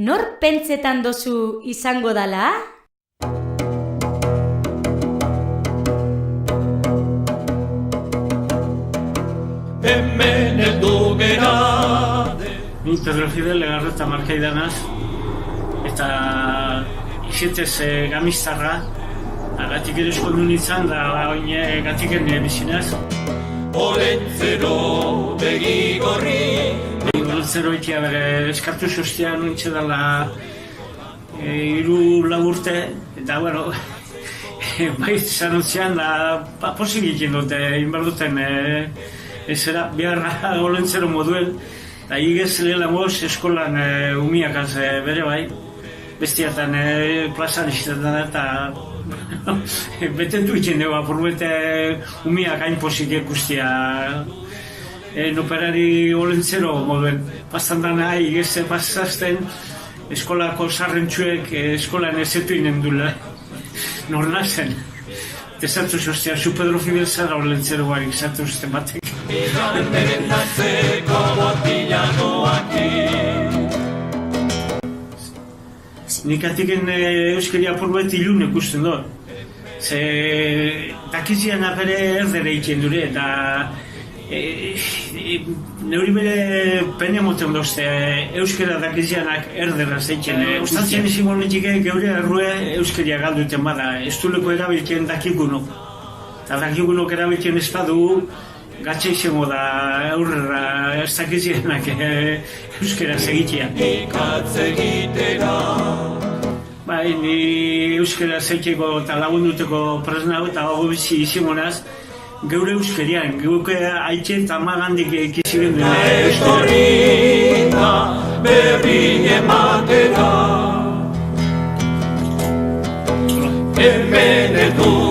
nor pentsetan dozu izango dala? Hemen heldu gera. Ni Pedro Fidel Legarreta markaidanaz, eta izetez gamiztarra, gatik ere eskondu nintzen, da oin gatiken bizinaz. Olentzero begi gorri. Olentzero ikia bere eskartu sostia nuntxe dela 3-4 urte, eta bueno, bai zanutzean da posibilekin dute, inberduten ezera, biharra Olentzero moduen, eta higez lehela moz eskolan umiakaz bere bai, bestiatan plazan izan da eta betentu itzen dugu, apurbete umiak hain pozik ikustia noperari Olentzero moduen. Pastan dana higez pasazten eskolako sarrentxuek eskolan ezetu inen dula, norna zen. Ezatu zoztia, zu Pedro Fidel zara Olentzero barik, zatu zuten batek. Iganderen natzeko botillagoakin. Nik atiken euskari apurbet ilun ikusten dut. Ze dakizian apere erdere iken dure, eta neuri bere pene moten dozte euskara dakizianak erdera zeiken. Ostatzean izin monetik geure errue euskaria galduten bada, ez duleko erabilken dakikuno. Eta dakikunok erabilken ez badu, gatxe izango da aurrera ez dakizianak euskara segitia. Ikatz egitera. Bai, ni euskara zeikeko eta lagunduteko presnago eta gago bizi izimonaz, geure euskarian, geuke haitxe eta magandik ekiziren duen. Estorina berri ematera. Hemen edu